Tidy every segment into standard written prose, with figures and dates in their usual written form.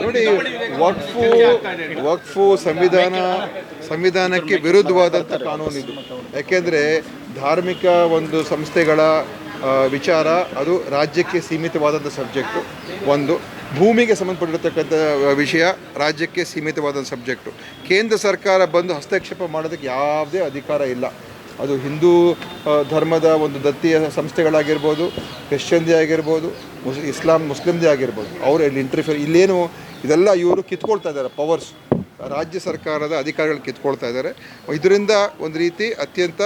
ನೋಡಿ, ವಕ್ಫು ಸಂವಿಧಾನಕ್ಕೆ ವಿರುದ್ಧವಾದಂಥ ಕಾನೂನು ಇದು. ಯಾಕೆಂದರೆ ಧಾರ್ಮಿಕ ಒಂದು ಸಂಸ್ಥೆಗಳ ವಿಚಾರ ಅದು ರಾಜ್ಯಕ್ಕೆ ಸೀಮಿತವಾದಂಥ ಸಬ್ಜೆಕ್ಟು. ಒಂದು ಭೂಮಿಗೆ ಸಂಬಂಧಪಟ್ಟಿರ್ತಕ್ಕಂಥ ವಿಷಯ ರಾಜ್ಯಕ್ಕೆ ಸೀಮಿತವಾದ ಸಬ್ಜೆಕ್ಟು. ಕೇಂದ್ರ ಸರ್ಕಾರ ಬಂದು ಹಸ್ತಕ್ಷೇಪ ಮಾಡೋದಕ್ಕೆ ಯಾವುದೇ ಅಧಿಕಾರ ಇಲ್ಲ. ಅದು ಹಿಂದೂ ಧರ್ಮದ ಒಂದು ದತ್ತಿಯ ಸಂಸ್ಥೆಗಳಾಗಿರ್ಬೋದು, ಕ್ರಿಶ್ಚಿಯನ್ದೇ ಆಗಿರ್ಬೋದು, ಮುಸ್ಲಿಮ್ದೇ ಆಗಿರ್ಬೋದು, ಅವರು ಇಲ್ಲಿ ಇಂಟರ್ಫಿಯರ್ ಇಲ್ಲೇನು ಇದೆಲ್ಲ ಇವರು ಕಿತ್ಕೊಳ್ತಾ ಇದ್ದಾರೆ. ಪವರ್ಸ್ ರಾಜ್ಯ ಸರ್ಕಾರದ ಅಧಿಕಾರಿಗಳು ಕಿತ್ಕೊಳ್ತಾ ಇದ್ದಾರೆ. ಇದರಿಂದ ಒಂದು ರೀತಿ ಅತ್ಯಂತ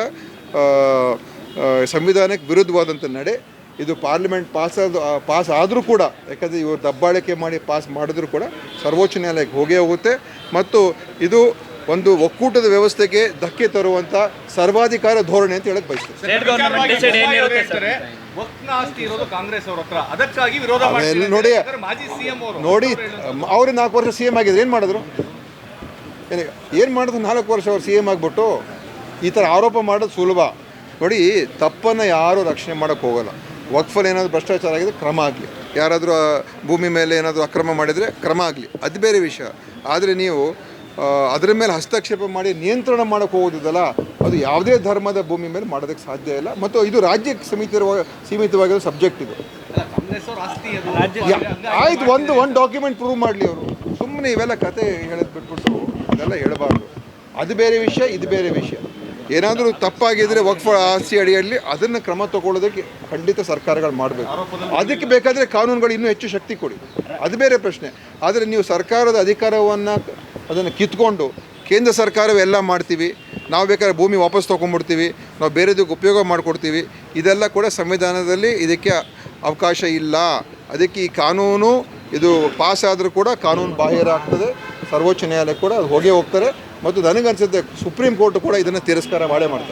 ಸಂವಿಧಾನಕ್ಕೆ ವಿರುದ್ಧವಾದಂಥ ನಡೆ ಇದು. ಪಾರ್ಲಿಮೆಂಟ್ ಪಾಸ್ ಆದರೂ ಕೂಡ, ಯಾಕಂದರೆ ಇವರು ದಬ್ಬಾಳಿಕೆ ಮಾಡಿ ಪಾಸ್ ಮಾಡಿದ್ರೂ ಕೂಡ ಸರ್ವೋಚ್ಚ ನ್ಯಾಯಾಲಯಕ್ಕೆ ಹೋಗೇ ಹೋಗುತ್ತೆ. ಮತ್ತು ಇದು ಒಂದು ಒಕ್ಕೂಟದ ವ್ಯವಸ್ಥೆಗೆ ಧಕ್ಕೆ ತರುವಂಥ ಸರ್ವಾಧಿಕಾರ ಧೋರಣೆ ಅಂತ ಹೇಳಕ್ಕೆ ಬಯಸ್ತಾರೆ. ನೋಡಿ, ಅವರು 4 ವರ್ಷ CM ಆಗಿದ್ರು, ಏನು ಮಾಡಿದ್ರು? ಏನು ಮಾಡಿದ್ರು? 4 ವರ್ಷ ಅವ್ರು CM ಆಗಿಬಿಟ್ಟು ಈ ಥರ ಆರೋಪ ಮಾಡೋದು ಸುಲಭ. ನೋಡಿ, ತಪ್ಪನ್ನು ಯಾರೂ ರಕ್ಷಣೆ ಮಾಡೋಕ್ಕೆ ಹೋಗಲ್ಲ. ವಕ್ಫಲ್ಲಿ ಏನಾದರೂ ಭ್ರಷ್ಟಾಚಾರ ಆಗಿದ್ರೆ ಕ್ರಮ ಆಗಲಿ, ಯಾರಾದರೂ ಭೂಮಿ ಮೇಲೆ ಏನಾದರೂ ಅಕ್ರಮ ಮಾಡಿದರೆ ಕ್ರಮ ಆಗಲಿ, ಅದು ಬೇರೆ ವಿಷಯ. ಆದರೆ ನೀವು ಅದರ ಮೇಲೆ ಹಸ್ತಕ್ಷೇಪ ಮಾಡಿ ನಿಯಂತ್ರಣ ಮಾಡೋಕ್ಕೆ ಹೋಗೋದಿದಲ್ಲ, ಅದು ಯಾವುದೇ ಧರ್ಮದ ಭೂಮಿ ಮೇಲೆ ಮಾಡೋದಕ್ಕೆ ಸಾಧ್ಯ ಇಲ್ಲ. ಮತ್ತು ಇದು ರಾಜ್ಯಕ್ಕೆ ಸೀಮಿತವಾಗಿರೋ ಸಬ್ಜೆಕ್ಟ್ ಇದು. ಆಯ್ತು, ಒಂದು ಡಾಕ್ಯುಮೆಂಟ್ ಪ್ರೂವ್ ಮಾಡಲಿ ಅವರು. ಸುಮ್ಮನೆ ಇವೆಲ್ಲ ಕತೆ ಹೇಳೋದು ಬಿಟ್ಬಿಟ್ಟು ಇದೆಲ್ಲ ಹೇಳಬಾರ್ದು. ಅದು ಬೇರೆ ವಿಷಯ, ಇದು ಬೇರೆ ವಿಷಯ. ಏನಾದರೂ ತಪ್ಪಾಗಿದ್ದರೆ ವಕ್ಫ್ ಆಸ್ತಿ ಅಡಿಯಲ್ಲಿ ಅದನ್ನು ಕ್ರಮ ತಗೊಳ್ಳೋದಕ್ಕೆ ಖಂಡಿತ ಸರ್ಕಾರಗಳು ಮಾಡಬೇಕು. ಅದಕ್ಕೆ ಬೇಕಾದರೆ ಕಾನೂನುಗಳು ಇನ್ನೂ ಹೆಚ್ಚು ಶಕ್ತಿ ಕೊಡಿ, ಅದು ಬೇರೆ ಪ್ರಶ್ನೆ. ಆದರೆ ನೀವು ಸರ್ಕಾರದ ಅಧಿಕಾರವನ್ನು ಅದನ್ನು ಕಿತ್ಕೊಂಡು ಕೇಂದ್ರ ಸರ್ಕಾರವೆಲ್ಲ ಮಾಡ್ತೀವಿ, ನಾವು ಬೇಕಾದ್ರೆ ಭೂಮಿ ವಾಪಸ್ ತೊಗೊಂಡ್ಬಿಡ್ತೀವಿ, ನಾವು ಬೇರೆದಕ್ಕೆ ಉಪಯೋಗ ಮಾಡಿಕೊಡ್ತೀವಿ, ಇದೆಲ್ಲ ಕೂಡ ಸಂವಿಧಾನದಲ್ಲಿ ಇದಕ್ಕೆ ಅವಕಾಶ ಇಲ್ಲ. ಅದಕ್ಕೆ ಈ ಕಾನೂನು ಇದು ಪಾಸ್ ಆದರೂ ಕೂಡ ಕಾನೂನು ಬಾಹಿರ ಆಗ್ತದೆ. ಸರ್ವೋಚ್ಚ ನ್ಯಾಯಾಲಯ ಕೂಡ ಅದು ಹೋಗೇ ಹೋಗ್ತಾರೆ. ಮತ್ತು ನನಗನ್ಸುತ್ತೆ ಸುಪ್ರೀಂ ಕೋರ್ಟ್ ಕೂಡ ಇದನ್ನು ತಿರಸ್ಕಾರ ಮಾಡೇ ಮಾಡ್ತಾರೆ.